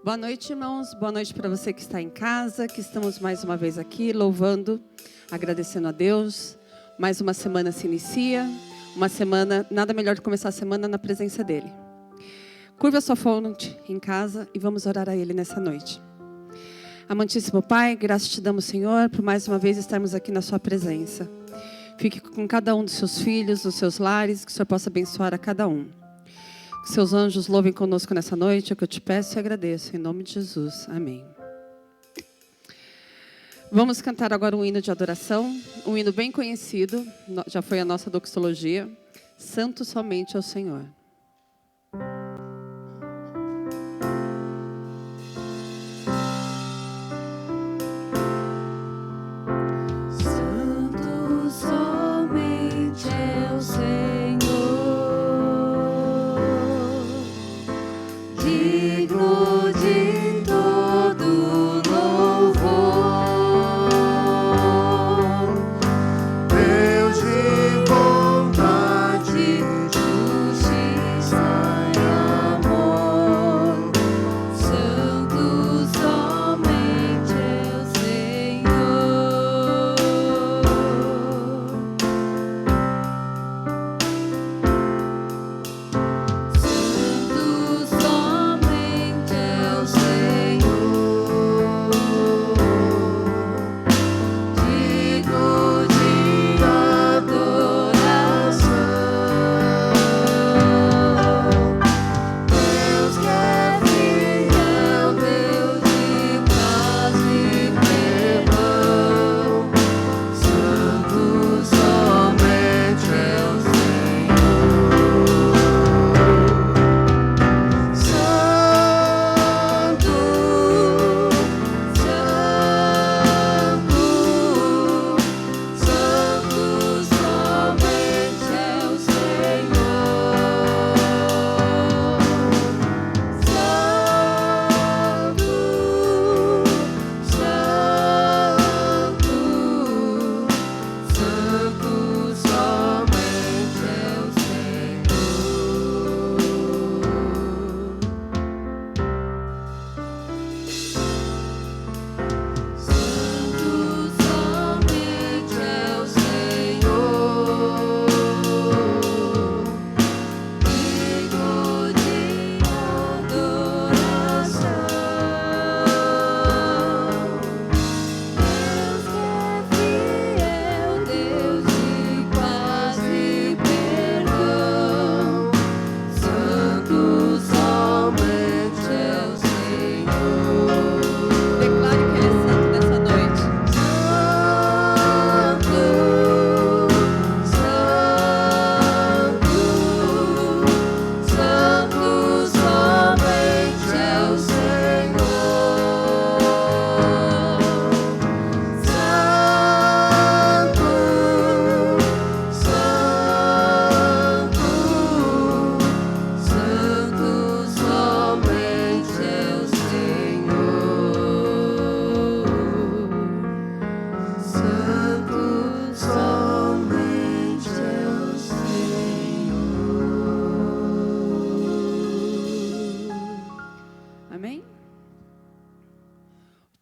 Boa noite, irmãos. Boa noite para você que está em casa, que estamos mais uma vez aqui louvando, agradecendo a Deus. Mais uma semana se inicia, uma semana, nada melhor do que começar a semana na presença dEle. Curva a sua fronte em casa e vamos orar a Ele nessa noite. Amantíssimo Pai, graças te damos, Senhor, por mais uma vez estarmos aqui na sua presença. Fique com cada um dos seus filhos, dos seus lares, que o Senhor possa abençoar a cada um. Que seus anjos louvem conosco nessa noite, é o que eu te peço e agradeço, em nome de Jesus. Amém. Vamos cantar agora um hino de adoração, um hino bem conhecido, já foi a nossa doxologia, Santo somente ao Senhor.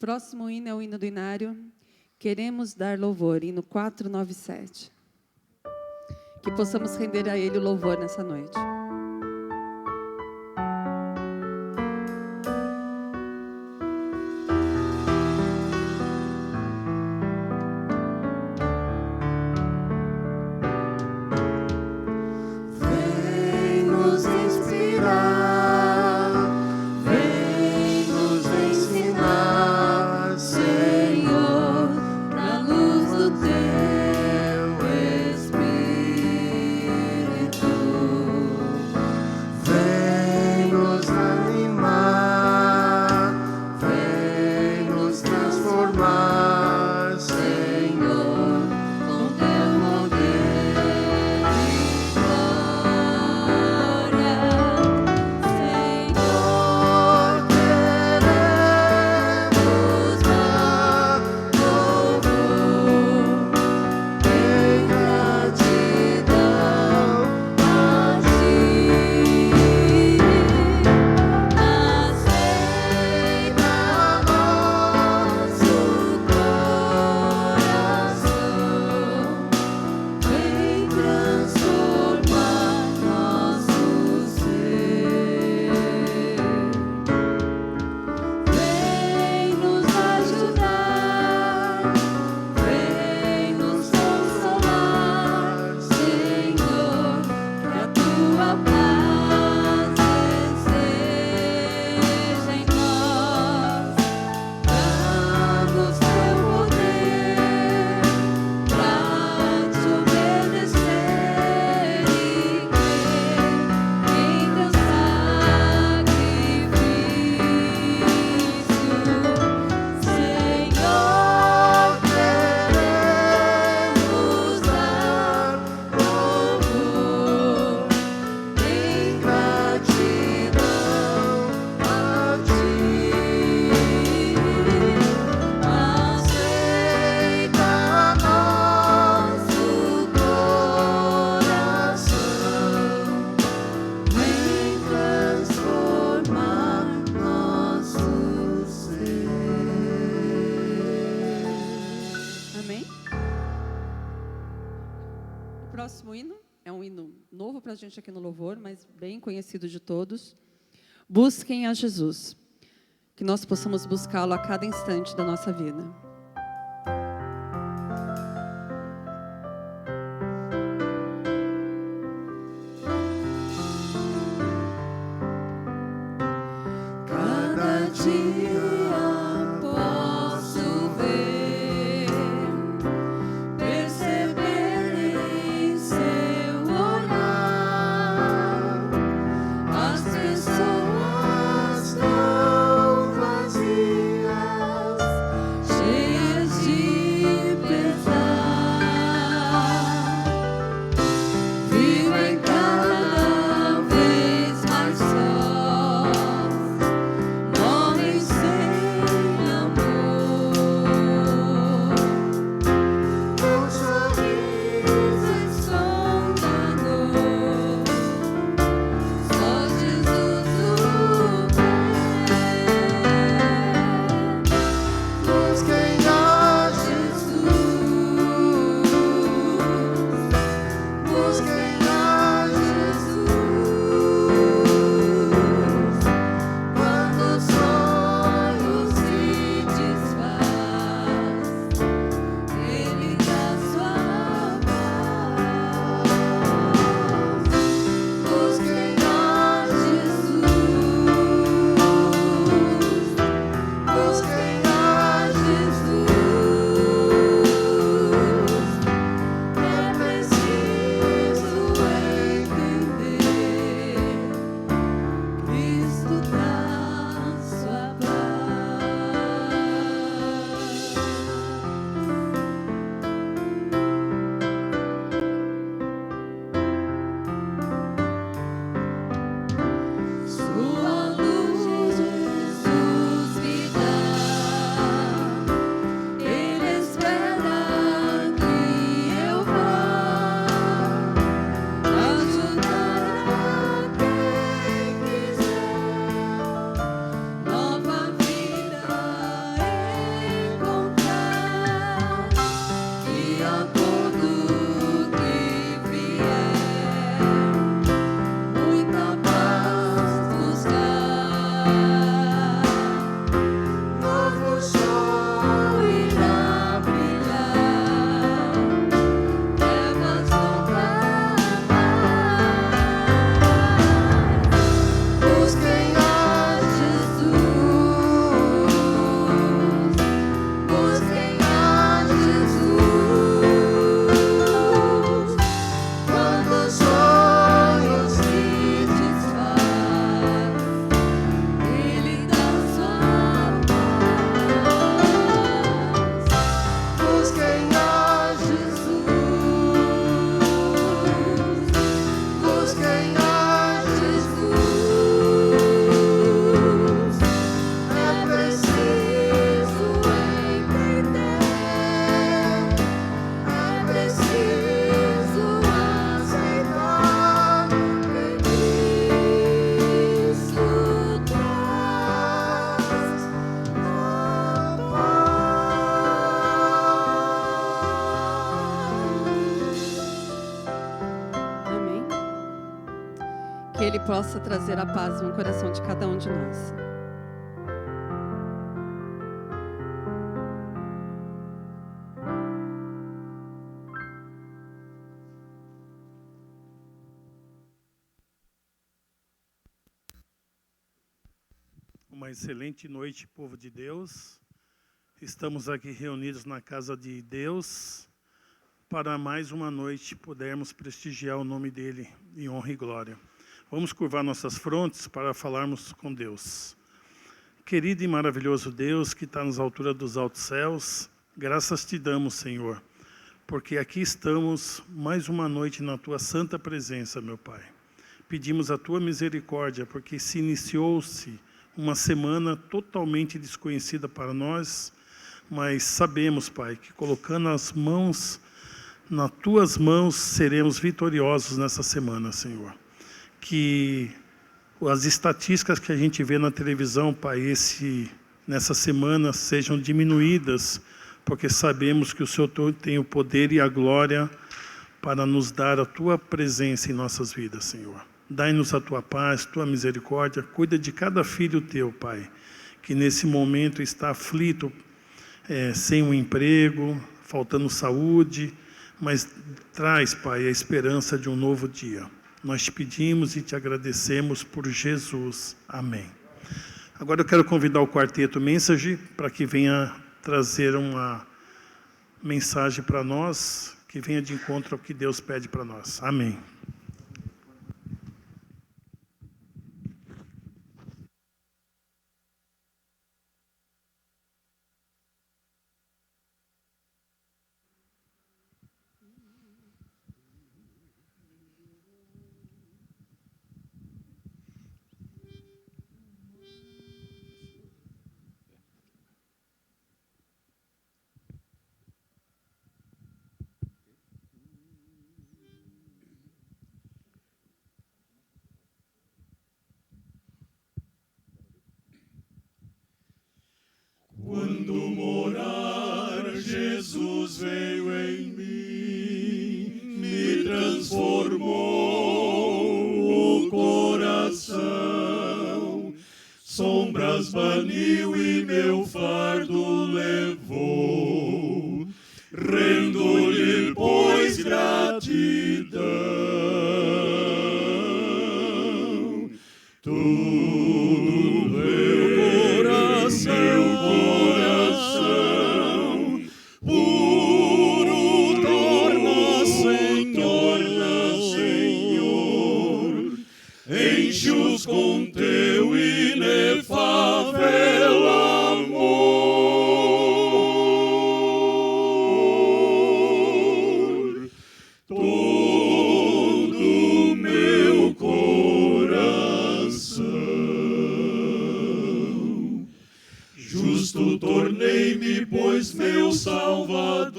O próximo hino é o hino do Inário, Queremos Dar Louvor, hino 497. Que possamos render a Ele o louvor nessa noite. Espírito. próximo hino é um hino novo para a gente aqui no Louvor, mas bem conhecido de todos. Busquem a Jesus. Que nós possamos buscá-lo a cada instante da nossa vida. Cada dia posso ver, perceber em seu olhar as pessoas tão vazias, cheias de pesar, vivem cada vez mais sós, morrem sem amor. Um sorriso escondedor, só Jesus o vê. Busquem a Jesus, busquem a Jesus. Quando os sonhos se desfaz, Ele dá sua paz. Busquem a Jesus, busquem a Jesus. É preciso entender, Cristo dá sua paz. Sua luz Jesus me dá, Ele espera que eu vá ajudar a quem quiser nova vida encontrar, e a todo que vier muita paz buscar. Novo sol irá brilhar, trevas vão acabar. Busquem a Jesus, busquem a Jesus. Quando os sonhos se desfaz, Ele dá sua paz. Busquem a Jesus, busquem a Jesus. É preciso entender, é preciso aceitar que Cristo traz a paz. Amém? Que Ele possa trazer a paz no coração de cada um de nós. Uma excelente noite, povo de Deus. Estamos aqui reunidos na casa de Deus para mais uma noite pudermos prestigiar o nome dele em honra e glória. Vamos curvar nossas frontes para falarmos com Deus. Querido e maravilhoso Deus que está nas alturas dos altos céus, graças te damos, Senhor, porque aqui estamos mais uma noite na tua santa presença, meu Pai. Pedimos a tua misericórdia, porque se iniciou-se uma semana totalmente desconhecida para nós, mas sabemos, Pai, que colocando as mãos nas tuas mãos seremos vitoriosos nessa semana, Senhor. Que as estatísticas que a gente vê na televisão, Pai, nessa semana sejam diminuídas, porque sabemos que o Senhor tem o poder e a glória para nos dar a Tua presença em nossas vidas, Senhor. Dai-nos a Tua paz, Tua misericórdia. Cuida de cada filho Teu, Pai, que nesse momento está aflito, sem um emprego, faltando saúde, mas traz, Pai, a esperança de um novo dia. Nós te pedimos e te agradecemos por Jesus. Amém. Agora eu quero convidar o quarteto Message para que venha trazer uma mensagem para nós, que venha de encontro ao que Deus pede para nós. Amém. Quando morar, Jesus veio em mim, me transformou o coração, sombras baniu e meu fardo levou, rendo-lhe, pois, gratidão. Tudo meu coração puro torna, Senhor, enche-os com teu inefável amor. Todo meu coração justo tornei-me, pois meu Salvador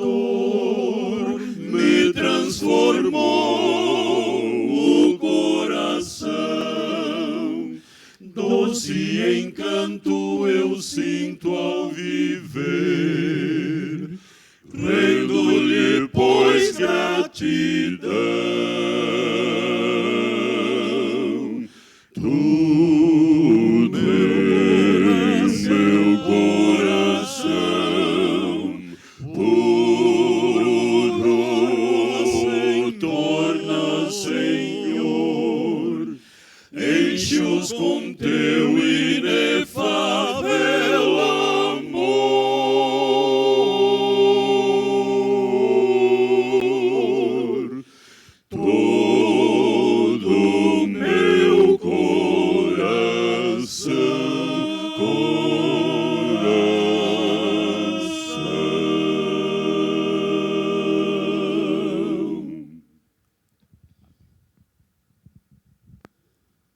me transformou o coração. Doce encanto eu sinto ao viver, rendo-lhe, pois, gratidão. Tudo meu coração puro torna, Senhor, enche-os com teu inefável amor. Todo meu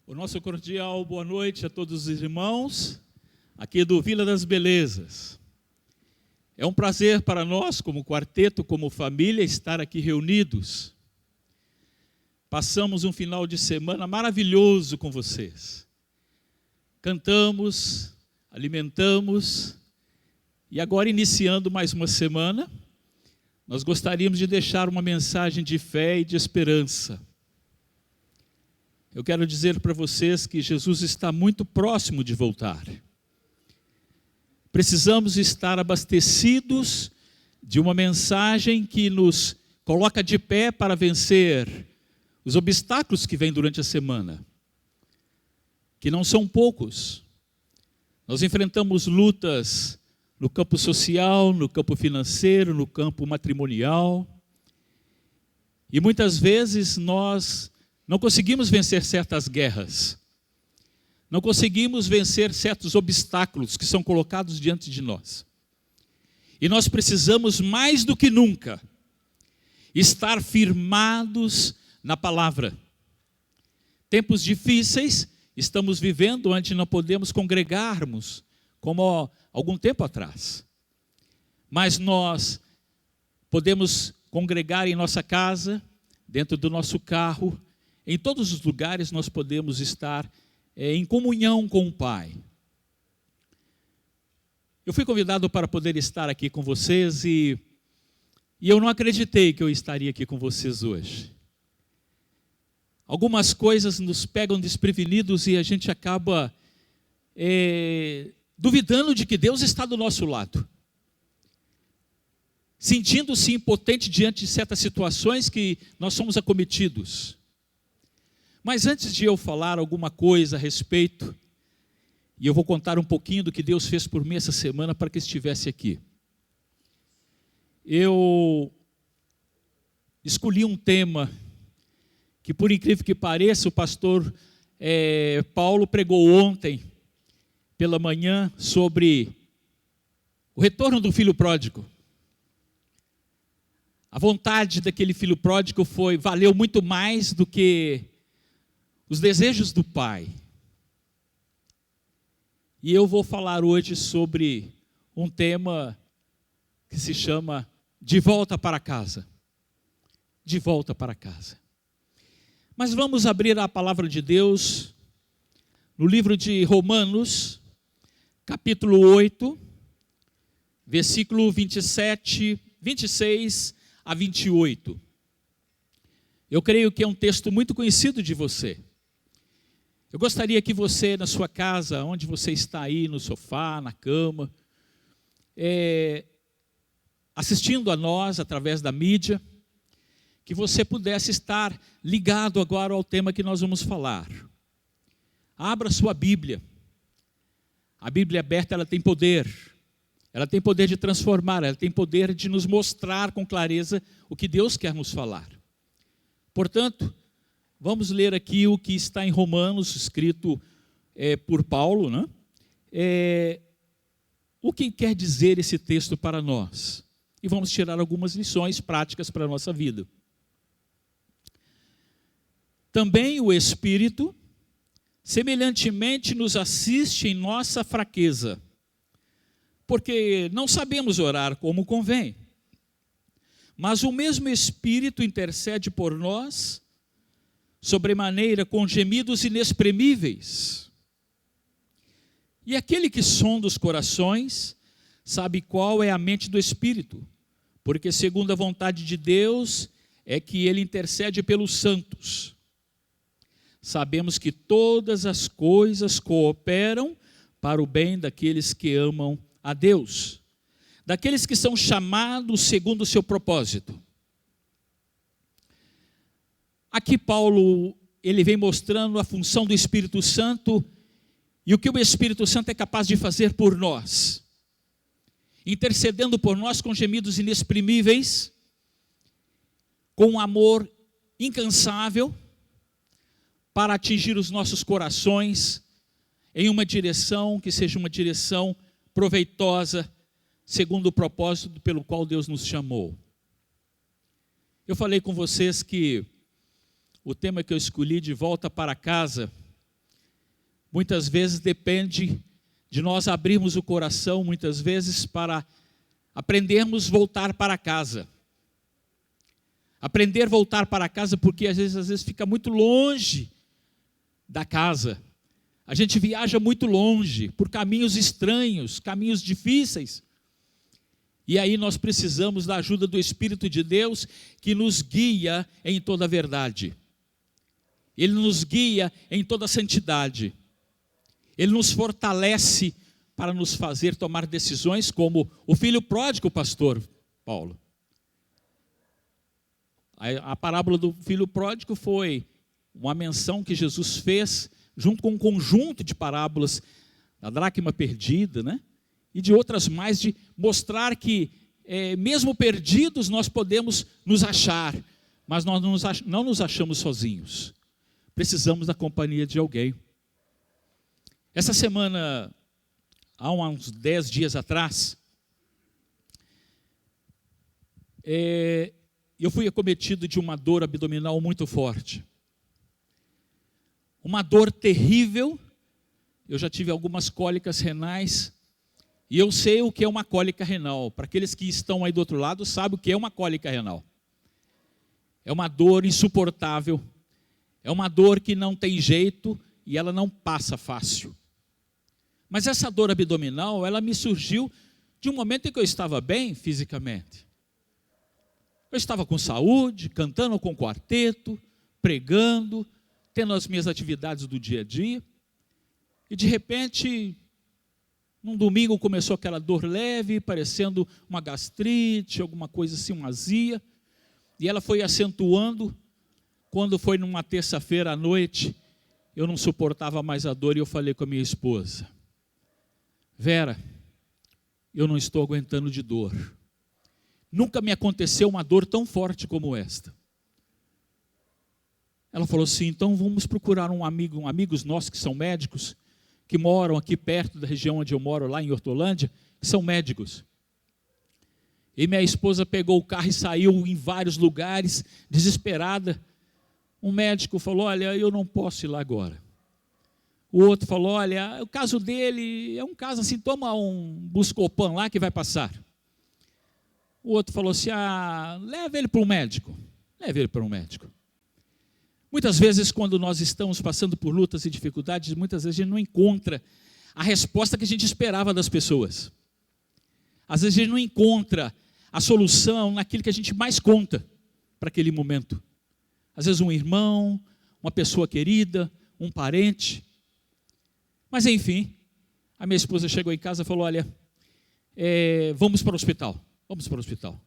O nosso cordial boa noite a todos os irmãos, aqui do Vila das Belezas. É um prazer para nós, como quarteto, como família, estar aqui reunidos. Passamos um final de semana maravilhoso com vocês. Cantamos, alimentamos, e agora, iniciando mais uma semana, nós gostaríamos de deixar uma mensagem de fé e de esperança. Eu quero dizer para vocês que Jesus está muito próximo de voltar. Precisamos estar abastecidos de uma mensagem que nos coloca de pé para vencer os obstáculos que vêm durante a semana, que não são poucos. Nós enfrentamos lutas no campo social, no campo financeiro, no campo matrimonial, e muitas vezes nós não conseguimos vencer certas guerras, não conseguimos vencer certos obstáculos que são colocados diante de nós. E nós precisamos mais do que nunca estar firmados na palavra. Tempos difíceis estamos vivendo, onde não podemos congregarmos como há algum tempo atrás. Mas nós podemos congregar em nossa casa, dentro do nosso carro, em todos os lugares nós podemos estar em comunhão com o Pai. Eu fui convidado para poder estar aqui com vocês e E eu não acreditei que eu estaria aqui com vocês hoje. Algumas coisas nos pegam desprevenidos e a gente acaba duvidando de que Deus está do nosso lado. Sentindo-se impotente diante de certas situações que nós somos acometidos. Mas antes de eu falar alguma coisa a respeito, e eu vou contar um pouquinho do que Deus fez por mim essa semana para que estivesse aqui. Eu escolhi um tema que, por incrível que pareça, o pastor Paulo pregou ontem pela manhã sobre o retorno do filho pródigo. A vontade daquele filho pródigo valeu muito mais do que os desejos do pai. E eu vou falar hoje sobre um tema que se chama De Volta para Casa. De volta para casa. Mas vamos abrir a palavra de Deus no livro de Romanos, capítulo 8, versículo 27, 26 a 28. Eu creio que é um texto muito conhecido de você. Eu gostaria que você, na sua casa, onde você está aí, no sofá, na cama, assistindo a nós através da mídia, que você pudesse estar ligado agora ao tema que nós vamos falar. Abra sua Bíblia. A Bíblia aberta, ela tem poder. Ela tem poder de transformar, ela tem poder de nos mostrar com clareza o que Deus quer nos falar. Portanto, vamos ler aqui o que está em Romanos, escrito por Paulo, né? O que quer dizer esse texto para nós? E vamos tirar algumas lições práticas para a nossa vida. Também o Espírito, semelhantemente, nos assiste em nossa fraqueza, porque não sabemos orar como convém. Mas o mesmo Espírito intercede por nós, sobremaneira com gemidos inexprimíveis. E aquele que sonda os corações sabe qual é a mente do Espírito, porque segundo a vontade de Deus é que ele intercede pelos santos. Sabemos que todas as coisas cooperam para o bem daqueles que amam a Deus, daqueles que são chamados segundo o seu propósito. Aqui Paulo, ele vem mostrando a função do Espírito Santo e o que o Espírito Santo é capaz de fazer por nós, intercedendo por nós com gemidos inexprimíveis, com um amor incansável, para atingir os nossos corações em uma direção que seja uma direção proveitosa, segundo o propósito pelo qual Deus nos chamou. Eu falei com vocês que o tema que eu escolhi, de volta para casa, muitas vezes depende de nós abrirmos o coração, muitas vezes para aprendermos a voltar para casa. Aprender a voltar para casa porque às vezes fica muito longe da casa. A gente viaja muito longe, por caminhos estranhos, caminhos difíceis. E aí nós precisamos da ajuda do Espírito de Deus, que nos guia em toda a verdade. Ele nos guia em toda a santidade. Ele nos fortalece para nos fazer tomar decisões como o filho pródigo, pastor Paulo. A parábola do filho pródigo foi uma menção que Jesus fez junto com um conjunto de parábolas da dracma perdida, né? E de outras mais, de mostrar que mesmo perdidos nós podemos nos achar, mas nós não nos achamos sozinhos. Precisamos da companhia de alguém. Essa semana, há uns 10 dias atrás, eu fui acometido de uma dor abdominal muito forte. Uma dor terrível. Eu já tive algumas cólicas renais, e eu sei o que é uma cólica renal. Para aqueles que estão aí do outro lado, sabem o que é uma cólica renal. É uma dor insuportável, é uma dor que não tem jeito e ela não passa fácil. Mas essa dor abdominal, ela me surgiu de um momento em que eu estava bem fisicamente. Eu estava com saúde, cantando com quarteto, pregando, tendo as minhas atividades do dia a dia, e de repente, num domingo começou aquela dor leve, parecendo uma gastrite, alguma coisa assim, uma azia, e ela foi acentuando. Quando foi numa terça-feira à noite, eu não suportava mais a dor e eu falei com a minha esposa: Vera, eu não estou aguentando de dor. Nunca me aconteceu uma dor tão forte como esta. Ela falou assim: então vamos procurar amigos nossos que são médicos, que moram aqui perto da região onde eu moro, lá em Hortolândia, que são médicos. E minha esposa pegou o carro e saiu em vários lugares, desesperada. Um médico falou: olha, eu não posso ir lá agora. O outro falou: olha, o caso dele é um caso assim, toma um Buscopan lá que vai passar. O outro falou assim: leva ele para um médico. Leva ele para um médico. Muitas vezes, quando nós estamos passando por lutas e dificuldades, muitas vezes a gente não encontra a resposta que a gente esperava das pessoas. Às vezes a gente não encontra a solução naquilo que a gente mais conta para aquele momento. Às vezes um irmão, uma pessoa querida, um parente. Mas enfim, a minha esposa chegou em casa e falou: olha, vamos para o hospital. Vamos para o hospital.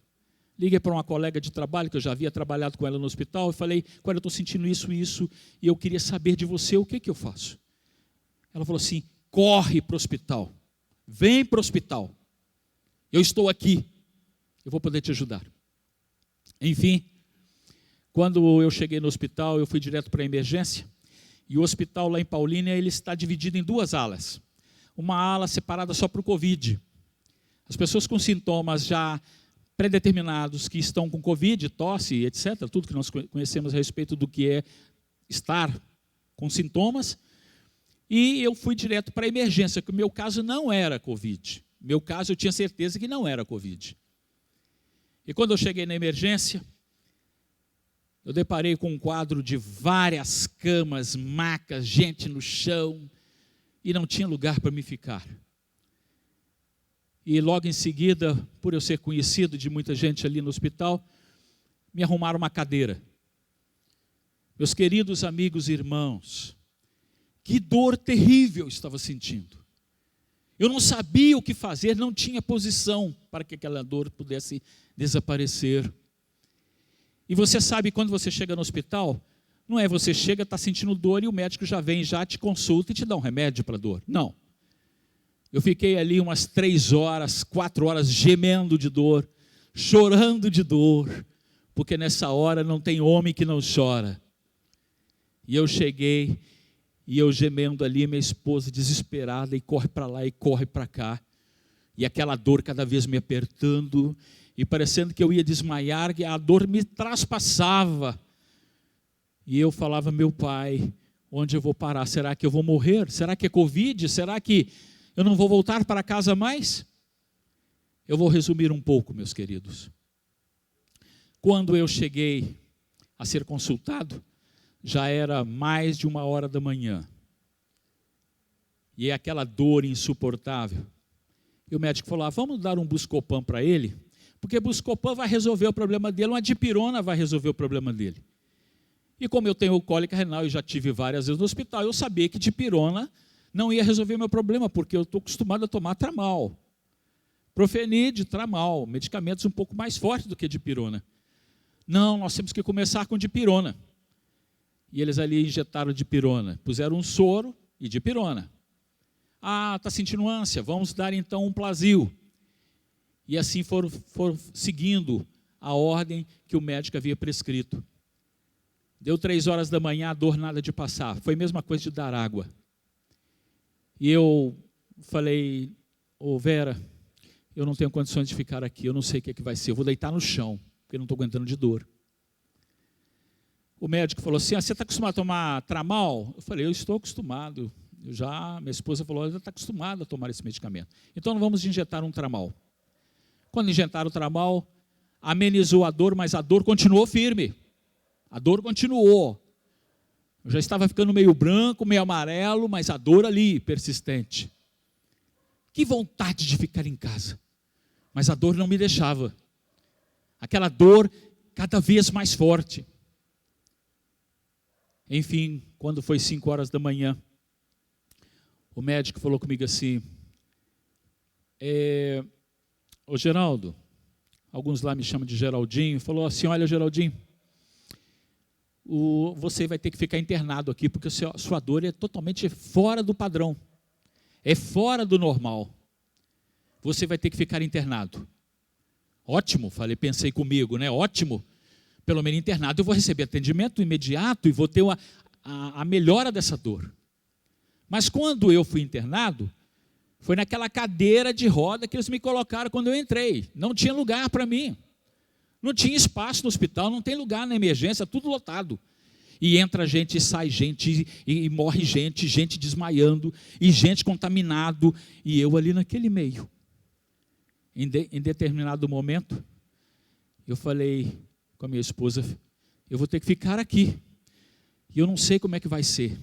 Liguei para uma colega de trabalho, que eu já havia trabalhado com ela no hospital, e falei: olha, eu estou sentindo isso, e eu queria saber de você, o que eu faço? Ela falou assim: corre para o hospital, vem para o hospital, eu estou aqui, eu vou poder te ajudar. Enfim, quando eu cheguei no hospital, eu fui direto para a emergência, e o hospital lá em Paulínia, ele está dividido em duas alas. Uma ala separada só para o Covid. As pessoas com sintomas já pré-determinados, que estão com Covid, tosse, etc., tudo que nós conhecemos a respeito do que é estar com sintomas, e eu fui direto para a emergência, que o meu caso não era Covid. Meu caso, eu tinha certeza que não era Covid. E quando eu cheguei na emergência, eu deparei com um quadro de várias camas, macas, gente no chão, e não tinha lugar para me ficar. E logo em seguida, por eu ser conhecido de muita gente ali no hospital, me arrumaram uma cadeira. Meus queridos amigos e irmãos, que dor terrível eu estava sentindo. Eu não sabia o que fazer, não tinha posição para que aquela dor pudesse desaparecer. E você sabe, quando você chega no hospital, não é você chega, está sentindo dor e o médico já vem, já te consulta e te dá um remédio para a dor. Não. Eu fiquei ali umas 3 horas, 4 horas gemendo de dor, chorando de dor, porque nessa hora não tem homem que não chora. E eu cheguei, e eu gemendo ali, minha esposa desesperada, e corre para lá e corre para cá, e aquela dor cada vez me apertando, e parecendo que eu ia desmaiar, que a dor me traspassava. E eu falava: meu Pai, onde eu vou parar? Será que eu vou morrer? Será que é Covid? Será que eu não vou voltar para casa mais? Eu vou resumir um pouco, meus queridos. Quando eu cheguei a ser consultado, já era mais de 1h da manhã. E aquela dor insuportável. E o médico falou: vamos dar um Buscopan para ele, porque Buscopan vai resolver o problema dele, uma dipirona vai resolver o problema dele. E como eu tenho cólica renal e já tive várias vezes no hospital, eu sabia que dipirona não ia resolver meu problema, porque eu estou acostumado a tomar Tramal. Profenid, Tramal, medicamentos um pouco mais fortes do que dipirona. Não, nós temos que começar com dipirona. E eles ali injetaram dipirona, puseram um soro e dipirona. Está sentindo ânsia, vamos dar então um Plasil. E assim foram seguindo a ordem que o médico havia prescrito. Deu 3 horas da manhã, a dor nada de passar. Foi a mesma coisa de dar água. E eu falei: Vera, eu não tenho condições de ficar aqui, eu não sei o que vai ser, eu vou deitar no chão, porque eu não estou aguentando de dor. O médico falou assim: você está acostumado a tomar Tramal? Eu falei: eu estou acostumado. Minha esposa falou: ela está acostumada a tomar esse medicamento. Então não vamos injetar um Tramal. Quando injetaram o Tramal, amenizou a dor, mas a dor continuou firme. A dor continuou. Eu já estava ficando meio branco, meio amarelo, mas a dor ali, persistente. Que vontade de ficar em casa. Mas a dor não me deixava. Aquela dor cada vez mais forte. Enfim, quando foi 5 horas da manhã, o médico falou comigo assim, ô Geraldo, alguns lá me chamam de Geraldinho, falou assim, olha Geraldinho, você vai ter que ficar internado aqui, porque sua dor é totalmente fora do padrão, é fora do normal, você vai ter que ficar internado. Ótimo, pensei comigo, né? Ótimo, pelo menos internado eu vou receber atendimento imediato e vou ter a melhora dessa dor. Mas quando eu fui internado, foi naquela cadeira de roda que eles me colocaram quando eu entrei. Não tinha lugar para mim. Não tinha espaço no hospital, não tem lugar na emergência, tudo lotado. E entra gente, e sai gente, e morre gente, gente desmaiando, e gente contaminado, e eu ali naquele meio. Em determinado momento, eu falei com a minha esposa, eu vou ter que ficar aqui, e eu não sei como é que vai ser.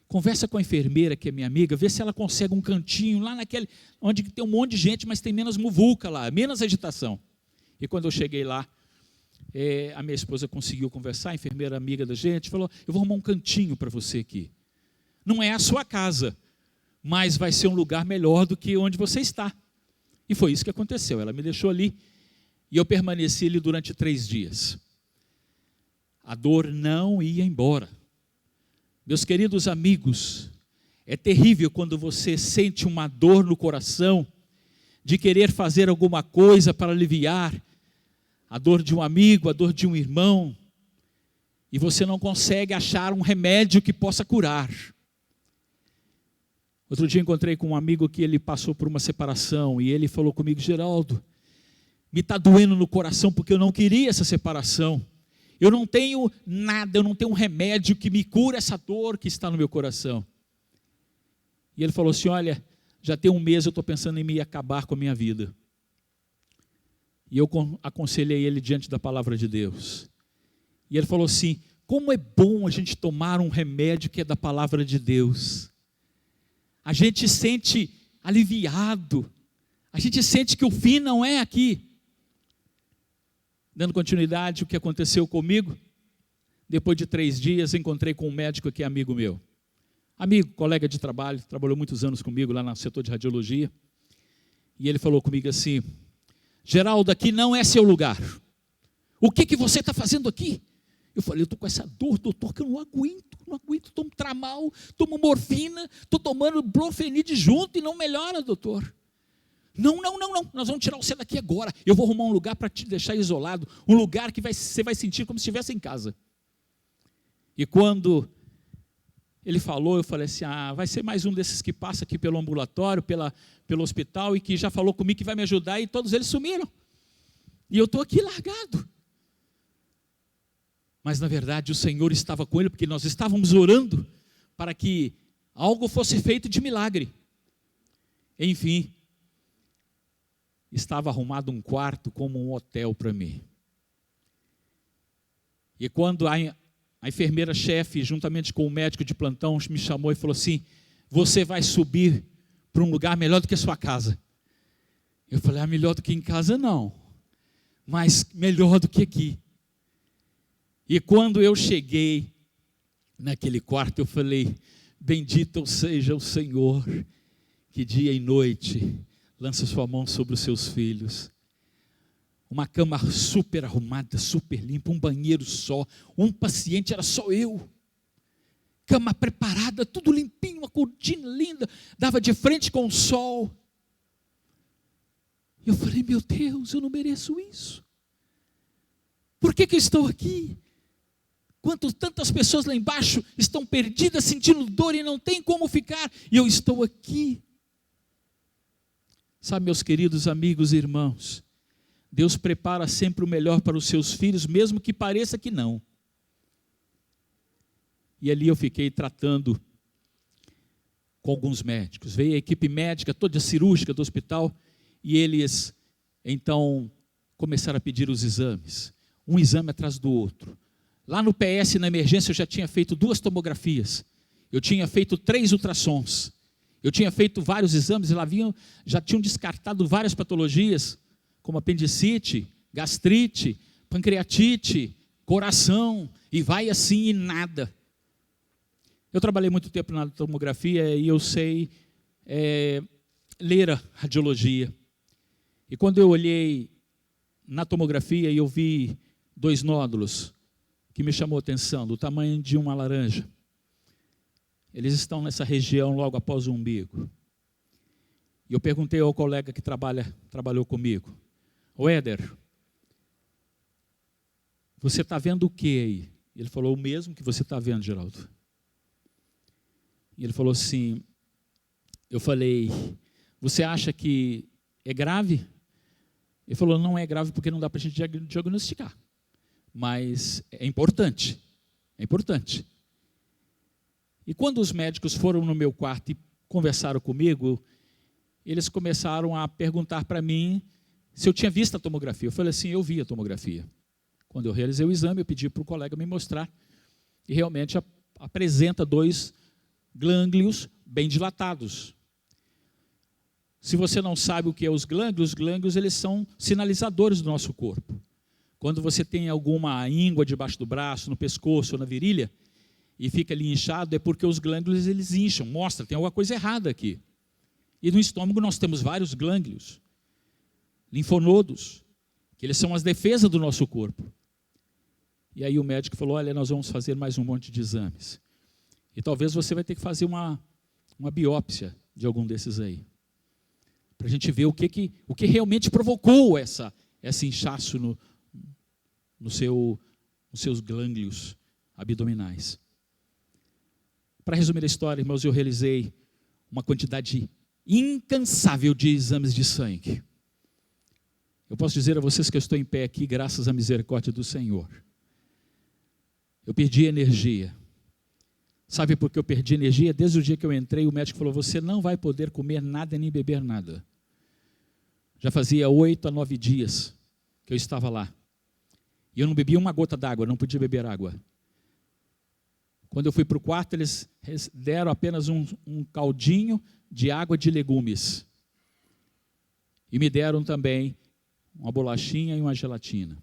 Conversa com a enfermeira, que é minha amiga, vê se ela consegue um cantinho lá naquele, onde tem um monte de gente, mas tem menos muvuca lá, menos agitação. E quando eu cheguei lá, a minha esposa conseguiu conversar, a enfermeira amiga da gente, falou, eu vou arrumar um cantinho para você aqui. Não é a sua casa, mas vai ser um lugar melhor do que onde você está. E foi isso que aconteceu, ela me deixou ali, e eu permaneci ali durante 3 dias. A dor não ia embora. Meus queridos amigos, é terrível quando você sente uma dor no coração, de querer fazer alguma coisa para aliviar a dor de um amigo, a dor de um irmão, e você não consegue achar um remédio que possa curar. Outro dia encontrei com um amigo que ele passou por uma separação, e ele falou comigo, Geraldo, me está doendo no coração porque eu não queria essa separação. Eu não tenho nada, eu não tenho um remédio que me cure essa dor que está no meu coração. E ele falou assim, olha, já tem 1 mês eu estou pensando em me acabar com a minha vida. E eu aconselhei ele diante da palavra de Deus. E ele falou assim, como é bom a gente tomar um remédio que é da palavra de Deus. A gente sente aliviado, a gente sente que o fim não é aqui. Dando continuidade, o que aconteceu comigo, depois de 3 dias, encontrei com um médico que é amigo meu. Amigo, colega de trabalho, trabalhou muitos anos comigo lá no setor de radiologia. E ele falou comigo assim, Geraldo, aqui não é seu lugar. O que você está fazendo aqui? Eu falei, eu estou com essa dor, doutor, que eu não aguento, tomo tramal, tomo morfina, estou tomando brofenide junto e não melhora, doutor. Não, nós vamos tirar você daqui agora, eu vou arrumar um lugar para te deixar isolado, um lugar que você vai sentir como se estivesse em casa. E quando ele falou, eu falei assim, vai ser mais um desses que passa aqui pelo ambulatório, pelo hospital, e que já falou comigo que vai me ajudar, e todos eles sumiram. E eu estou aqui largado. Mas na verdade o Senhor estava com ele, porque nós estávamos orando para que algo fosse feito de milagre. Enfim, estava arrumado um quarto como um hotel para mim. E quando a enfermeira-chefe, juntamente com o médico de plantão, me chamou e falou assim, você vai subir para um lugar melhor do que a sua casa. Eu falei, melhor do que em casa não, mas melhor do que aqui. E quando eu cheguei naquele quarto, eu falei, bendito seja o Senhor, que dia e noite lança sua mão sobre os seus filhos. Uma cama super arrumada, super limpa, um banheiro só, um paciente era só eu. Cama preparada, tudo limpinho, uma cortina linda, dava de frente com o sol. E eu falei, meu Deus, eu não mereço isso. Por que eu estou aqui? Tantas pessoas lá embaixo estão perdidas, sentindo dor e não tem como ficar, e eu estou aqui. Sabe, meus queridos amigos e irmãos, Deus prepara sempre o melhor para os seus filhos, mesmo que pareça que não. E ali eu fiquei tratando com alguns médicos. Veio a equipe médica, toda cirúrgica do hospital, e eles, então, começaram a pedir os exames. Um exame atrás do outro. Lá no PS, na emergência, eu já tinha feito 2 tomografias. Eu tinha feito 3 ultrassons. Eu tinha feito vários exames, e lá já tinham descartado várias patologias, como apendicite, gastrite, pancreatite, coração, e vai assim e nada. Eu trabalhei muito tempo na tomografia e eu sei ler a radiologia. E quando eu olhei na tomografia e eu vi 2 nódulos que me chamou a atenção, do tamanho de uma laranja. Eles estão nessa região logo após o umbigo. E eu perguntei ao colega que trabalhou comigo, o Éder, você está vendo o que aí? Ele falou, o mesmo que você está vendo, Geraldo. E ele falou assim, eu falei, você acha que é grave? Ele falou, não é grave porque não dá para a gente diagnosticar. Mas é importante, é importante. E quando os médicos foram no meu quarto e conversaram comigo, eles começaram a perguntar para mim se eu tinha visto a tomografia. Eu falei assim, eu vi a tomografia. Quando eu realizei o exame, eu pedi para o colega me mostrar. E realmente apresenta 2 glânglios bem dilatados. Se você não sabe o que é os glânglios eles são sinalizadores do nosso corpo. Quando você tem alguma íngua debaixo do braço, no pescoço ou na virilha, e fica ali inchado, é porque os glânglios eles incham, mostra, tem alguma coisa errada aqui. E no estômago nós temos vários glânglios, linfonodos, que eles são as defesas do nosso corpo. E aí o médico falou, olha, nós vamos fazer mais um monte de exames. E talvez você vai ter que fazer uma biópsia de algum desses aí. Para a gente ver o que realmente provocou esse inchaço nos seus glânglios abdominais. Para resumir a história, irmãos, eu realizei uma quantidade incansável de exames de sangue. Eu posso dizer a vocês que eu estou em pé aqui graças à misericórdia do Senhor. Eu perdi energia. Sabe por que eu perdi energia? Desde o dia que eu entrei, o médico falou, você não vai poder comer nada nem beber nada. Já fazia 8 a 9 dias que eu estava lá. E eu não bebia uma gota d'água, não podia beber água. Quando eu fui para o quarto, eles deram apenas um caldinho de água de legumes. E me deram também uma bolachinha e uma gelatina.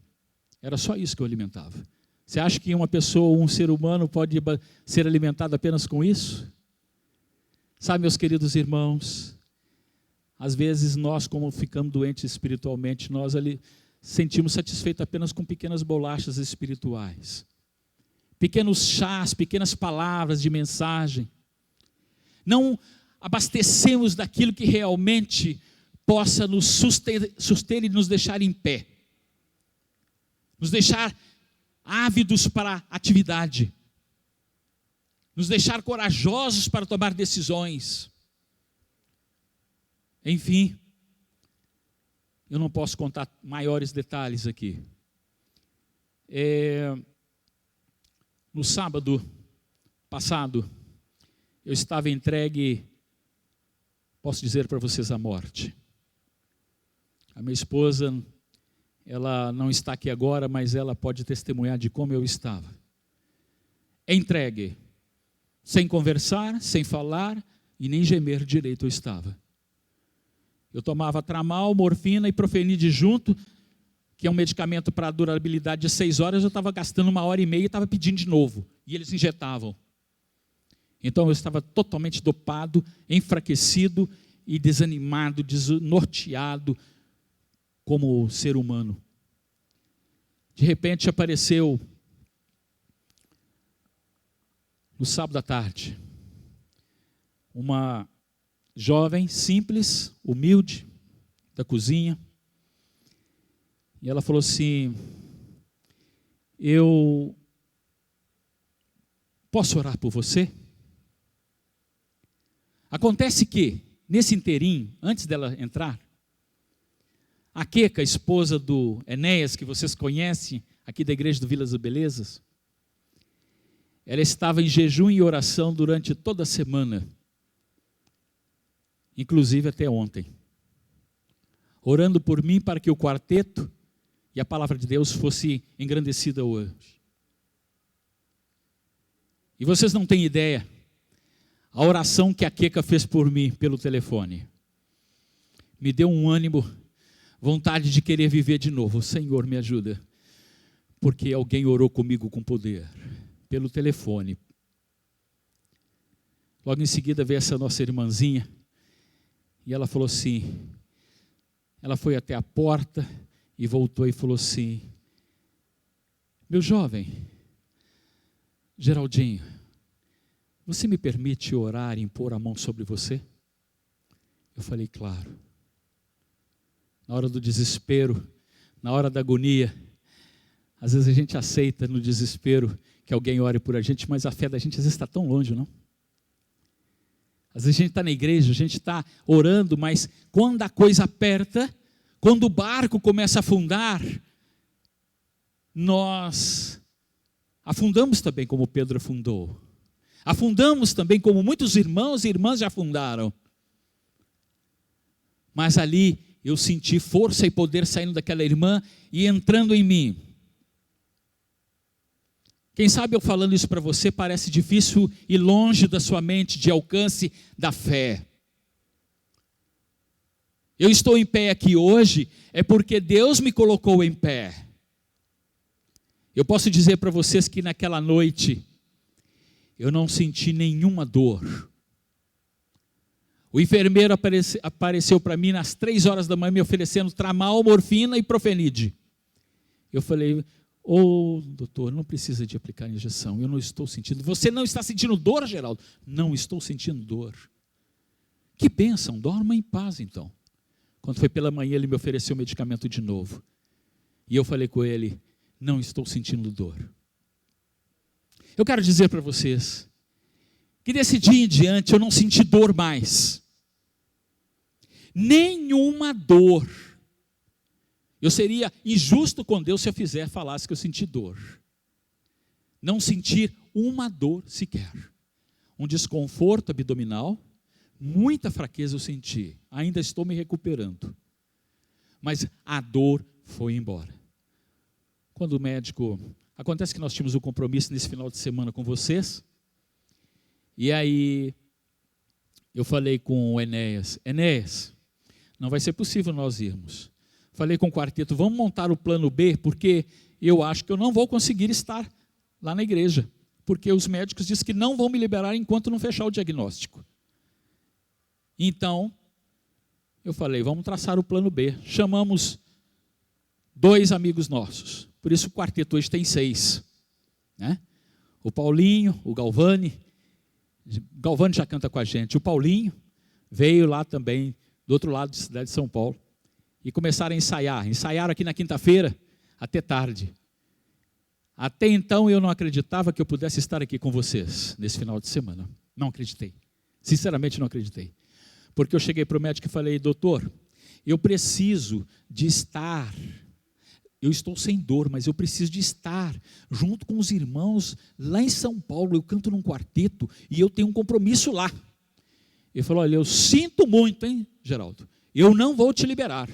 Era só isso que eu alimentava. Você acha que uma pessoa, um ser humano, pode ser alimentado apenas com isso? Sabe, meus queridos irmãos, às vezes nós, como ficamos doentes espiritualmente, nós ali sentimos satisfeitos apenas com pequenas bolachas espirituais. Pequenos chás, pequenas palavras de mensagem. Não abastecemos daquilo que realmente possa nos suster e nos deixar em pé. Nos deixar ávidos para a atividade. Nos deixar corajosos para tomar decisões. Enfim, eu não posso contar maiores detalhes aqui. No sábado passado, eu estava entregue, posso dizer para vocês, à morte. A minha esposa, ela não está aqui agora, mas ela pode testemunhar de como eu estava. Entregue, sem conversar, sem falar e nem gemer direito eu estava. Eu tomava tramal, morfina e profenide junto, que é um medicamento para durabilidade de 6 horas, eu estava gastando 1h30 e estava pedindo de novo. E eles injetavam. Então eu estava totalmente dopado, enfraquecido e desanimado, desnorteado como ser humano. De repente apareceu, no sábado à tarde, uma jovem, simples, humilde, da cozinha. E ela falou assim, eu posso orar por você? Acontece que, nesse inteirinho, antes dela entrar, a Queca, esposa do Enéas, que vocês conhecem, aqui da igreja do Vilas das Belezas, ela estava em jejum e oração durante toda a semana, inclusive até ontem, orando por mim para que o quarteto e a palavra de Deus fosse engrandecida hoje. E vocês não têm ideia, a oração que a Queca fez por mim pelo telefone, me deu um ânimo, vontade de querer viver de novo. Senhor, me ajuda. porque alguém orou comigo com poder, pelo telefone. Logo em seguida veio essa nossa irmãzinha, e ela falou assim, ela foi até a porta e voltou e falou assim, meu jovem, Geraldinho, você me permite orar e impor a mão sobre você? Eu falei, claro. Na hora do desespero, na hora da agonia, às vezes a gente aceita no desespero que alguém ore por a gente, mas a fé da gente às vezes está tão longe, não? Às vezes a gente está na igreja, a gente está orando, mas quando a coisa aperta, quando o barco começa a afundar, nós afundamos também como Pedro afundou. Afundamos também como muitos irmãos e irmãs já afundaram. Mas ali eu senti força e poder saindo daquela irmã e entrando em mim. Quem sabe eu falando isso para você parece difícil e longe da sua mente de alcance da fé. Eu estou em pé aqui hoje é porque Deus me colocou em pé. Eu posso dizer para vocês que naquela noite eu não senti nenhuma dor. O enfermeiro apareceu para mim nas 3 horas da manhã me oferecendo Tramal, morfina e Profenide. Eu falei, doutor, não precisa de aplicar injeção, eu não estou sentindo. Você não está sentindo dor, Geraldo? Não estou sentindo dor. Que bênção, dorma em paz então. Quando foi pela manhã ele me ofereceu o medicamento de novo. E eu falei com ele, não estou sentindo dor. Eu quero dizer para vocês, que desse dia em diante eu não senti dor mais. Nenhuma dor. Eu seria injusto com Deus se eu falasse que eu senti dor. Não sentir uma dor sequer. Um desconforto abdominal, muita fraqueza eu senti. Ainda estou me recuperando. Mas a dor foi embora. Quando o médico... Acontece que nós tínhamos um compromisso nesse final de semana com vocês. E aí, eu falei com o Enéas, não vai ser possível nós irmos. Falei com o quarteto, vamos montar o plano B, porque eu acho que eu não vou conseguir estar lá na igreja. Porque os médicos dizem que não vão me liberar enquanto não fechar o diagnóstico. Então, eu falei, vamos traçar o plano B. Chamamos 2 amigos nossos. Por isso o quarteto hoje tem 6. Né? O Paulinho, o Galvani já canta com a gente. O Paulinho veio lá também, do outro lado da cidade de São Paulo. E começaram a ensaiar. Ensaiaram aqui na quinta-feira, até tarde. Até então eu não acreditava que eu pudesse estar aqui com vocês, nesse final de semana. Não acreditei. Sinceramente não acreditei. Porque eu cheguei para o médico e falei, doutor, eu preciso de estar... Eu estou sem dor, mas eu preciso de estar junto com os irmãos lá em São Paulo. Eu canto num quarteto e eu tenho um compromisso lá. Ele falou, olha, eu sinto muito, hein, Geraldo? Eu não vou te liberar.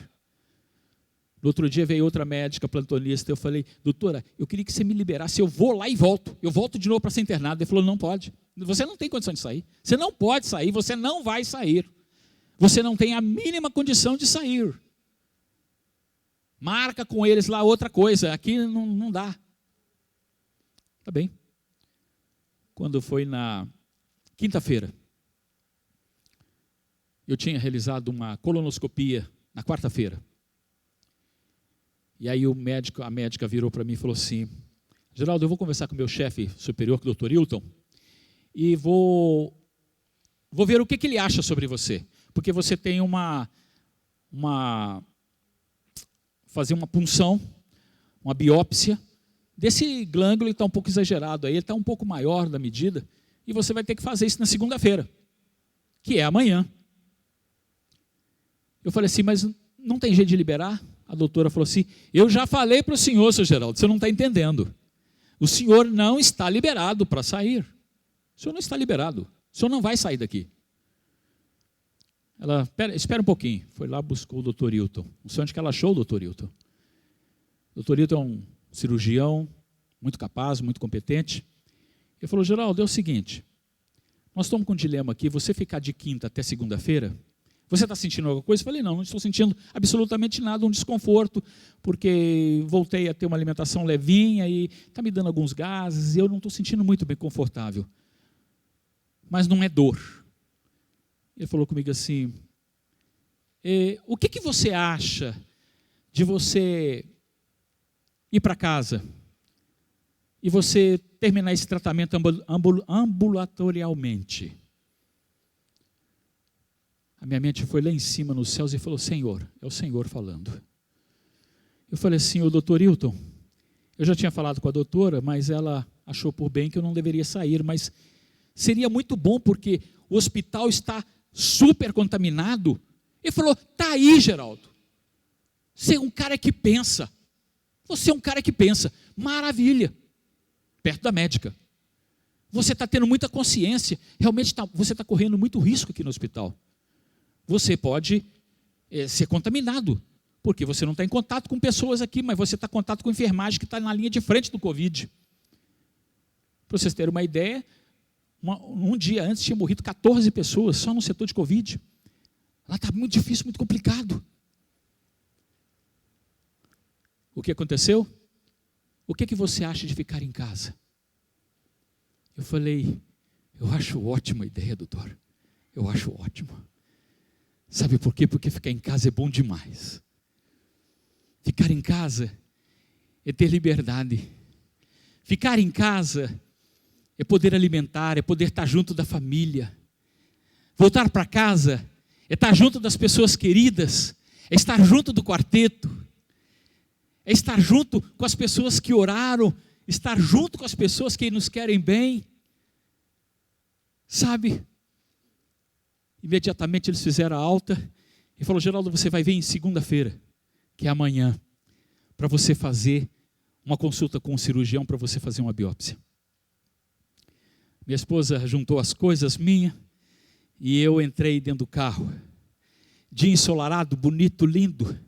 No outro dia veio outra médica plantonista. Eu falei, doutora, eu queria que você me liberasse. Eu vou lá e volto. Eu volto de novo para ser internado. Ele falou, não pode. Você não tem condição de sair. Você não pode sair, você não vai sair. Você não tem a mínima condição de sair. Marca com eles lá outra coisa, aqui não dá. Tá bem. Quando foi na quinta-feira, eu tinha realizado uma colonoscopia na quarta-feira. E aí a médica virou para mim e falou assim, Geraldo, eu vou conversar com o meu chefe superior, com o Dr. Hilton, e vou ver o que ele acha sobre você. Porque você tem fazer uma punção, uma biópsia, desse glândula está um pouco exagerado, aí ele está um pouco maior da medida, e você vai ter que fazer isso na segunda-feira, que é amanhã. Eu falei assim, mas não tem jeito de liberar? A doutora falou assim, eu já falei para o senhor, seu Geraldo, você não está entendendo. O senhor não está liberado para sair. O senhor não está liberado, o senhor não vai sair daqui. Ela, espera um pouquinho, foi lá, buscou o Dr. Hilton. Não sei onde que ela achou o Dr. Hilton. O Dr. Hilton é um cirurgião, muito capaz, muito competente. Ele falou, Geraldo, é o seguinte, nós estamos com um dilema aqui, você ficar de quinta até segunda-feira, Você está sentindo alguma coisa? Eu falei, não estou sentindo absolutamente nada, um desconforto, porque voltei a ter uma alimentação levinha e está me dando alguns gases e eu não estou sentindo muito bem confortável. Mas não é dor. Ele falou comigo assim, o que você acha de você ir para casa e você terminar esse tratamento ambulatorialmente? A minha mente foi lá em cima nos céus e falou, Senhor, é o Senhor falando. Eu falei assim, o doutor Hilton, eu já tinha falado com a doutora, mas ela achou por bem que eu não deveria sair, mas seria muito bom porque o hospital está super contaminado. Ele falou, está aí, Geraldo. Você é um cara que pensa. Você é um cara que pensa. Maravilha. Perto da médica. Você está tendo muita consciência. Realmente você está correndo muito risco aqui no hospital. Você pode ser contaminado, porque você não está em contato com pessoas aqui, mas você está em contato com a enfermagem que está na linha de frente do Covid. Para vocês terem uma ideia, um dia antes tinha morrido 14 pessoas só no setor de Covid. Lá está muito difícil, muito complicado. O que aconteceu? O que você acha de ficar em casa? Eu falei, eu acho ótima a ideia, doutor. Eu acho ótimo. Sabe por quê? Porque ficar em casa é bom demais. Ficar em casa é ter liberdade. Ficar em casa é poder alimentar, é poder estar junto da família. Voltar para casa é estar junto das pessoas queridas, é estar junto do quarteto, é estar junto com as pessoas que oraram, estar junto com as pessoas que nos querem bem. Sabe? Imediatamente eles fizeram a alta e falou, Geraldo, você vai vir em segunda-feira, que é amanhã, para você fazer uma consulta com um cirurgião, para você fazer uma biópsia. Minha esposa juntou as coisas minhas e eu entrei dentro do carro. Dia ensolarado, bonito, lindo,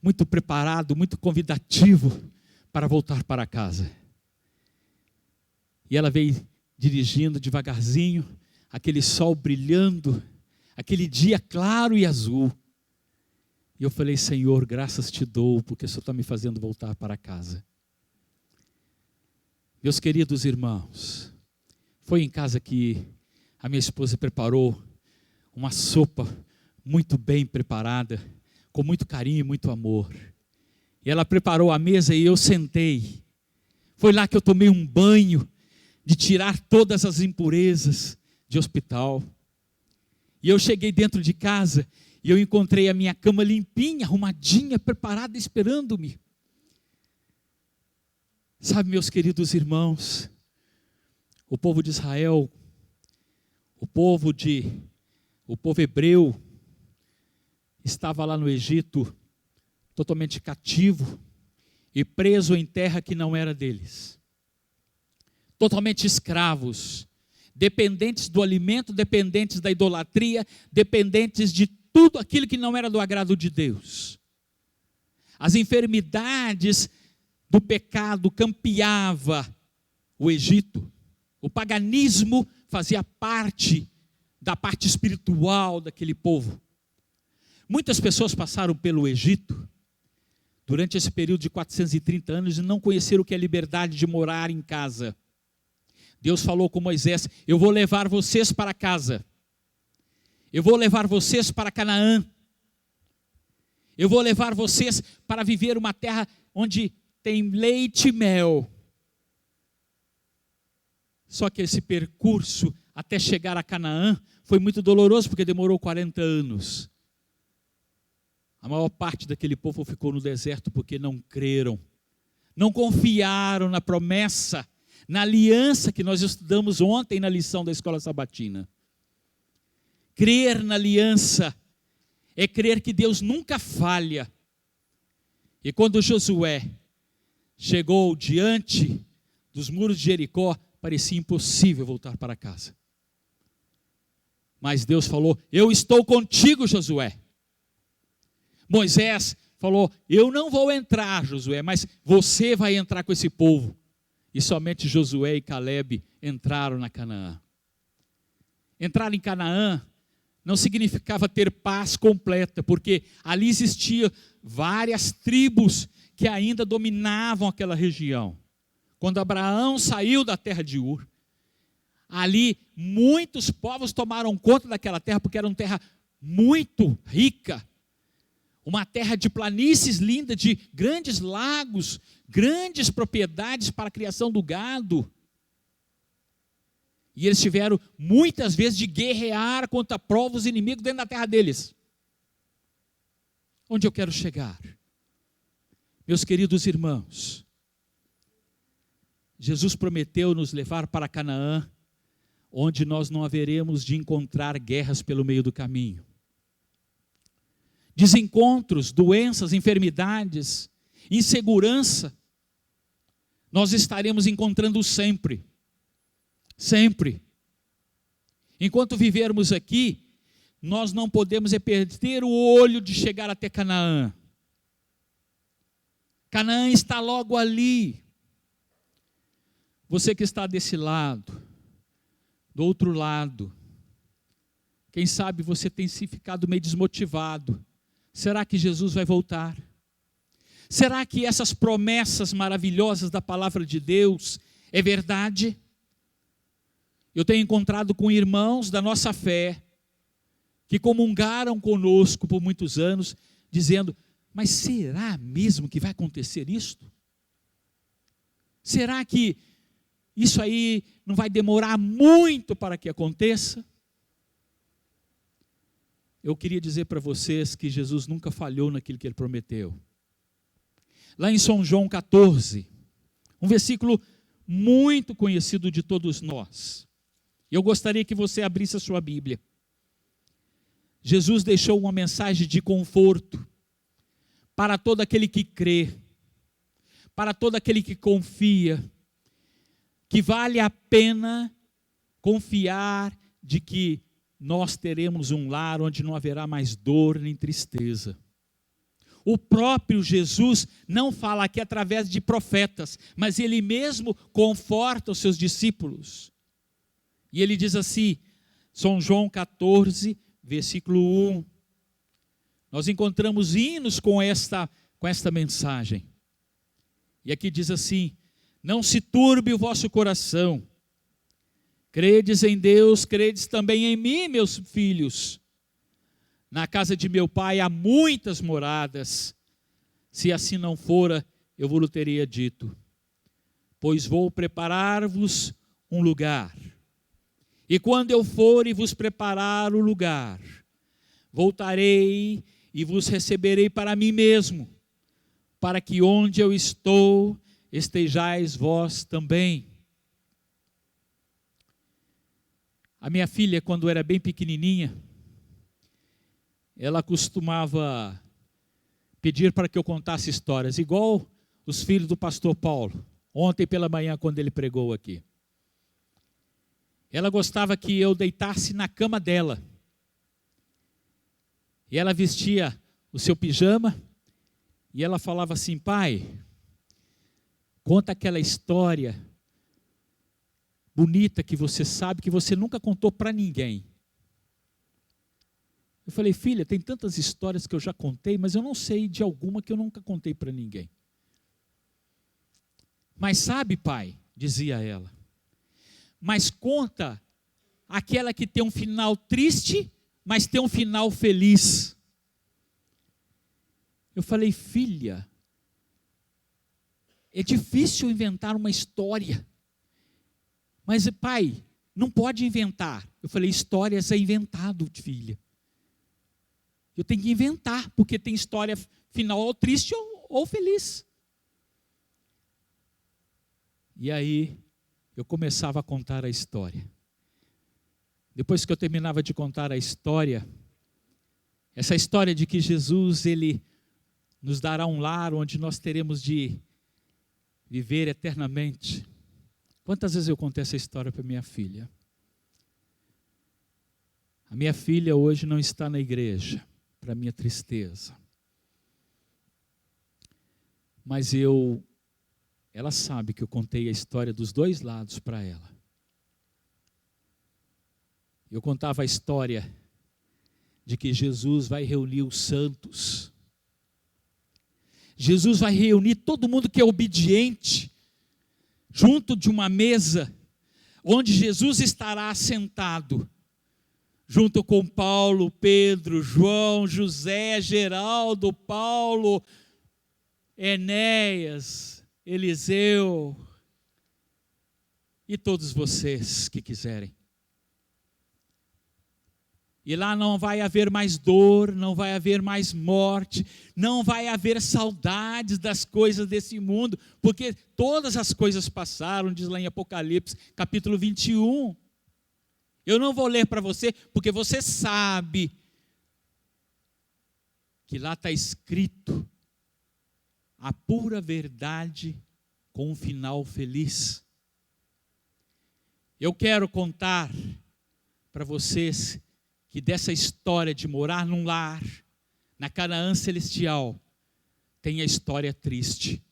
muito preparado, muito convidativo para voltar para casa. E ela veio dirigindo devagarzinho, aquele sol brilhando, aquele dia claro e azul. E eu falei, Senhor, graças te dou, porque o Senhor está me fazendo voltar para casa. Meus queridos irmãos, foi em casa que a minha esposa preparou uma sopa muito bem preparada, com muito carinho e muito amor. E ela preparou a mesa e eu sentei. Foi lá que eu tomei um banho de tirar todas as impurezas de hospital. E eu cheguei dentro de casa e eu encontrei a minha cama limpinha, arrumadinha, preparada, esperando-me. Sabe, meus queridos irmãos, o povo de Israel, o povo hebreu, estava lá no Egito, totalmente cativo e preso em terra que não era deles. Totalmente escravos, dependentes do alimento, dependentes da idolatria, dependentes de tudo aquilo que não era do agrado de Deus. As enfermidades do pecado campeava o Egito. O paganismo fazia parte da parte espiritual daquele povo. Muitas pessoas passaram pelo Egito durante esse período de 430 anos e não conheceram o que é liberdade de morar em casa. Deus falou com Moisés, eu vou levar vocês para casa. Eu vou levar vocês para Canaã. Eu vou levar vocês para viver uma terra onde tem leite e mel. Só que esse percurso até chegar a Canaã foi muito doloroso, porque demorou 40 anos. A maior parte daquele povo ficou no deserto porque não creram. Não confiaram na promessa, na aliança que nós estudamos ontem na lição da escola sabatina. Crer na aliança é crer que Deus nunca falha. E quando Josué chegou diante dos muros de Jericó, parecia impossível voltar para casa. Mas Deus falou, eu estou contigo, Josué. Moisés falou, eu não vou entrar, Josué, mas você vai entrar com esse povo. E somente Josué e Calebe entraram na Canaã. Entrar em Canaã não significava ter paz completa, porque ali existiam várias tribos que ainda dominavam aquela região. Quando Abraão saiu da terra de Ur, ali muitos povos tomaram conta daquela terra, porque era uma terra muito rica, uma terra de planícies linda, de grandes lagos, grandes propriedades para a criação do gado. E eles tiveram muitas vezes de guerrear contra povos inimigos dentro da terra deles. Onde eu quero chegar? Meus queridos irmãos, Jesus prometeu nos levar para Canaã, onde nós não haveremos de encontrar guerras pelo meio do caminho. Desencontros, doenças, enfermidades, insegurança, nós estaremos encontrando sempre. Sempre. Enquanto vivermos aqui, nós não podemos perder o olho de chegar até Canaã. Canaã está logo ali. Você que está desse lado, do outro lado, quem sabe você tem se ficado meio desmotivado. Será que Jesus vai voltar? Será que essas promessas maravilhosas da palavra de Deus é verdade? Eu tenho encontrado com irmãos da nossa fé, que comungaram conosco por muitos anos, dizendo, mas será mesmo que vai acontecer isto? Será que isso aí não vai demorar muito para que aconteça? Eu queria dizer para vocês que Jesus nunca falhou naquilo que Ele prometeu. Lá em São João 14, um versículo muito conhecido de todos nós. Eu gostaria que você abrisse a sua Bíblia. Jesus deixou uma mensagem de conforto para todo aquele que crê, para todo aquele que confia, que vale a pena confiar de que nós teremos um lar onde não haverá mais dor nem tristeza. O próprio Jesus não fala aqui através de profetas, mas Ele mesmo conforta os seus discípulos. E Ele diz assim, São João 14, versículo 1. Nós encontramos hinos com esta mensagem. E aqui diz assim, não se turbe o vosso coração. Credes em Deus, credes também em mim, meus filhos. Na casa de meu pai há muitas moradas. Se assim não fora, eu vos teria dito. Pois vou preparar-vos um lugar. E quando eu for e vos preparar o lugar, voltarei e vos receberei para mim mesmo, para que onde eu estou, estejais vós também. A minha filha, quando era bem pequenininha, ela costumava pedir para que eu contasse histórias, igual os filhos do pastor Paulo, ontem pela manhã, quando ele pregou aqui. Ela gostava que eu deitasse na cama dela. E ela vestia o seu pijama, e ela falava assim, pai, conta aquela história bonita que você sabe, que você nunca contou para ninguém. Eu falei, filha, tem tantas histórias que eu já contei, mas eu não sei de alguma que eu nunca contei para ninguém. Mas sabe, pai, dizia ela, mas conta aquela que tem um final triste, mas tem um final feliz. Eu falei, filha, é difícil inventar uma história. Mas, pai, não pode inventar. Eu falei, histórias é inventado, filha. Eu tenho que inventar, porque tem história final ou triste ou feliz. E aí, eu começava a contar a história. Depois que eu terminava de contar a história, essa história de que Jesus, Ele nos dará um lar onde nós teremos de viver eternamente. Quantas vezes eu contei essa história para minha filha? A minha filha hoje não está na igreja, para minha tristeza. Mas ela sabe que eu contei a história dos dois lados para ela. Eu contava a história de que Jesus vai reunir os santos. Jesus vai reunir todo mundo que é obediente, junto de uma mesa, onde Jesus estará sentado, junto com Paulo, Pedro, João, José, Geraldo, Paulo, Enéas, Eliseu, e todos vocês que quiserem. E lá não vai haver mais dor, não vai haver mais morte, não vai haver saudades das coisas desse mundo, porque todas as coisas passaram, diz lá em Apocalipse, capítulo 21. Eu não vou ler para você, porque você sabe que lá está escrito a pura verdade com um final feliz. Eu quero contar para vocês que dessa história de morar num lar, na Canaã celestial, tem a história triste.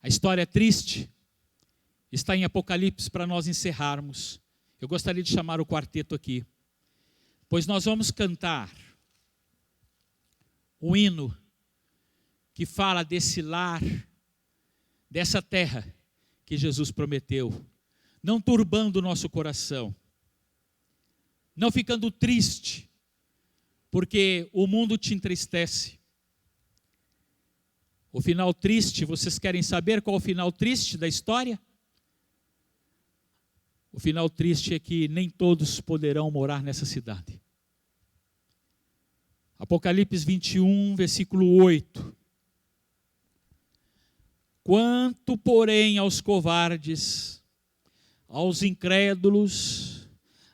A história triste está em Apocalipse para nós encerrarmos. Eu gostaria de chamar o quarteto aqui, pois nós vamos cantar o hino que fala desse lar, dessa terra que Jesus prometeu, não turbando o nosso coração, não ficando triste, porque o mundo te entristece. O final triste, vocês querem saber qual é o final triste da história? O final triste é que nem todos poderão morar nessa cidade. Apocalipse 21, versículo 8. Quanto, porém, aos covardes, aos incrédulos,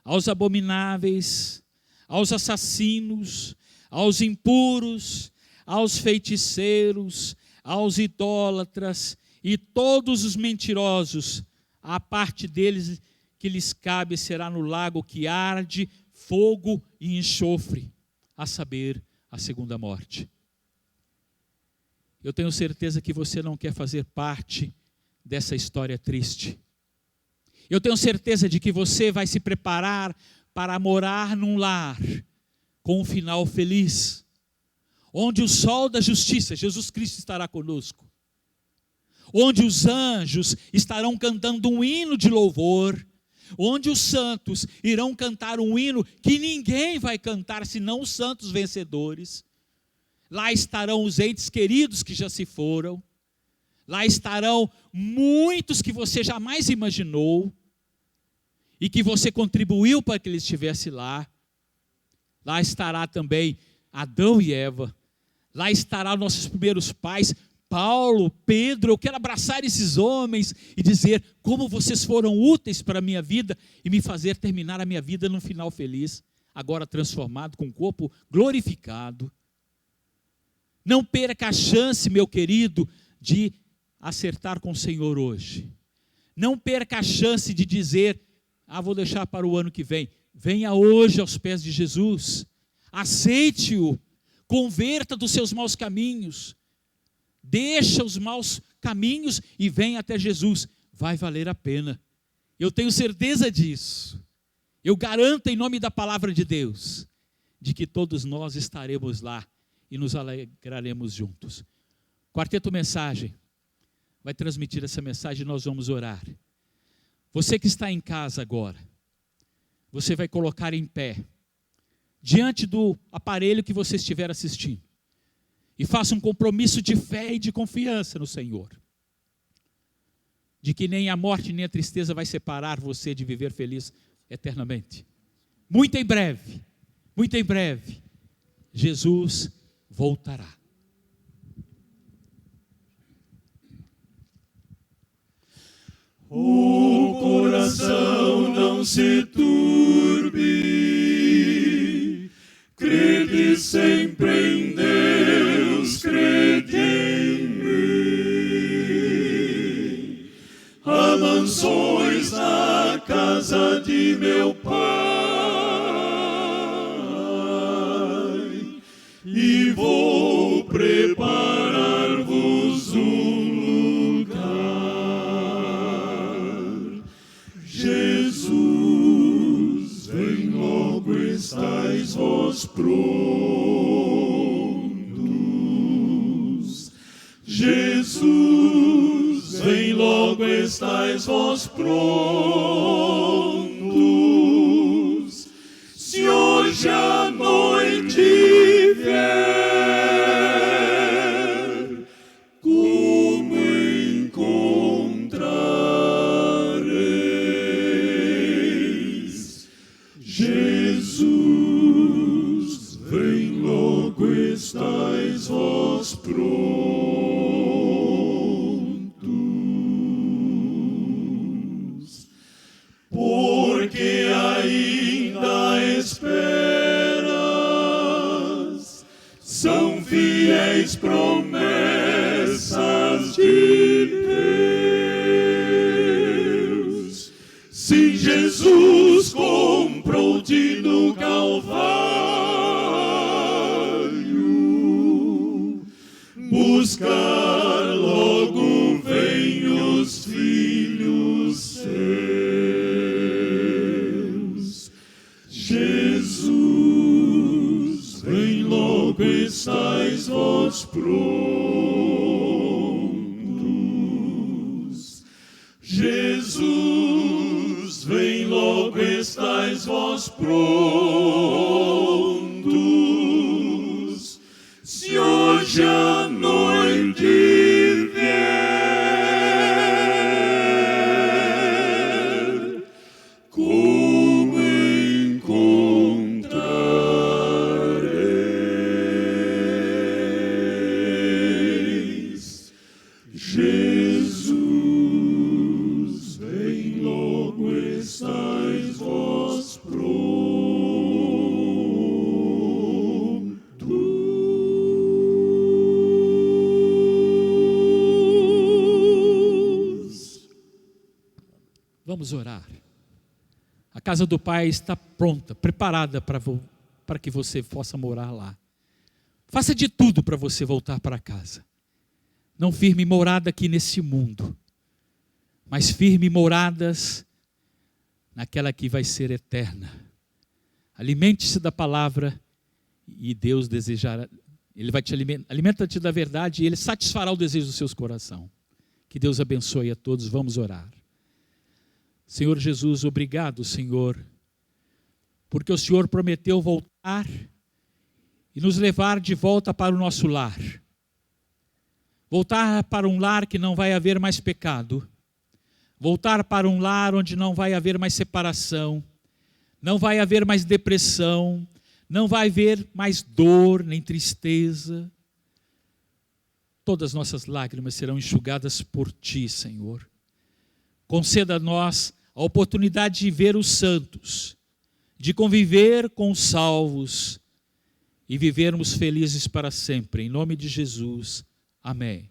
aos abomináveis, aos assassinos, aos impuros, aos feiticeiros, aos idólatras e todos os mentirosos, a parte deles que lhes cabe será no lago que arde, fogo e enxofre, a saber, a segunda morte. Eu tenho certeza que você não quer fazer parte dessa história triste. Eu tenho certeza de que você vai se preparar para morar num lar com um final feliz, onde o sol da justiça, Jesus Cristo, estará conosco, onde os anjos estarão cantando um hino de louvor, onde os santos irão cantar um hino que ninguém vai cantar senão os santos vencedores. Lá estarão os entes queridos que já se foram, lá estarão muitos que você jamais imaginou e que você contribuiu para que ele estivesse lá. Lá estará também Adão e Eva, lá estarão nossos primeiros pais, Paulo, Pedro. Eu quero abraçar esses homens e dizer como vocês foram úteis para a minha vida e me fazer terminar a minha vida num final feliz, agora transformado com o corpo glorificado. Não perca a chance, meu querido, de acertar com o Senhor hoje. Não perca a chance de dizer, vou deixar para o ano que vem. Venha hoje aos pés de Jesus, aceite-o, converta dos seus maus caminhos, deixa os maus caminhos e venha até Jesus. Vai valer a pena. Eu tenho certeza disso. Eu garanto em nome da palavra de Deus, de que todos nós estaremos lá e nos alegraremos juntos. Quarteto Mensagem vai transmitir essa mensagem e nós vamos orar. Você que está em casa agora, você vai colocar em pé, diante do aparelho que você estiver assistindo, e faça um compromisso de fé e de confiança no Senhor, de que nem a morte nem a tristeza vai separar você de viver feliz eternamente. Muito em breve, Jesus voltará. O coração não se turbe, crede sempre em Deus, crede em mim. Há mansões na casa de meu Pai, e vou preparar-vos um lugar. Jesus vem logo estar. logo estáis vós prontos. Se hoje a noite vier, como encontrareis? Jesus, vem logo estáis vós prontos, porque ainda esperas, são fiéis promessas de Deus. Sim, Jesus comprou-te no Calvário, buscar logo vem os filhos seus. Jesus, vem logo estáis vós prontos. Jesus, vem logo estáis vós prontos. Se hoje a noite vier, como encontrareis? Jesus, vem logo estáis vós prontos. Vamos orar. A casa do Pai está pronta, preparada para que você possa morar lá. Faça de tudo para você voltar para casa. Não firme morada aqui nesse mundo, mas firme moradas naquela que vai ser eterna. Alimente-se da palavra e Deus desejará, Ele vai te alimentar, alimenta-te da verdade e Ele satisfará o desejo do seu coração. Que Deus abençoe a todos, vamos orar. Senhor Jesus, obrigado, Senhor, porque o Senhor prometeu voltar e nos levar de volta para o nosso lar. Voltar para um lar que não vai haver mais pecado. Voltar para um lar onde não vai haver mais separação, não vai haver mais depressão, não vai haver mais dor nem tristeza. Todas as nossas lágrimas serão enxugadas por Ti, Senhor. Conceda a nós a oportunidade de ver os santos, de conviver com os salvos e vivermos felizes para sempre. Em nome de Jesus. Amém.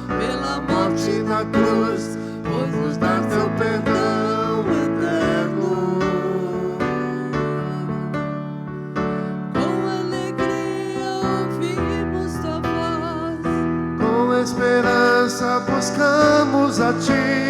pela morte na cruz, pois nos dá teu perdão eterno. Com alegria ouvimos tua voz, com esperança buscamos a ti.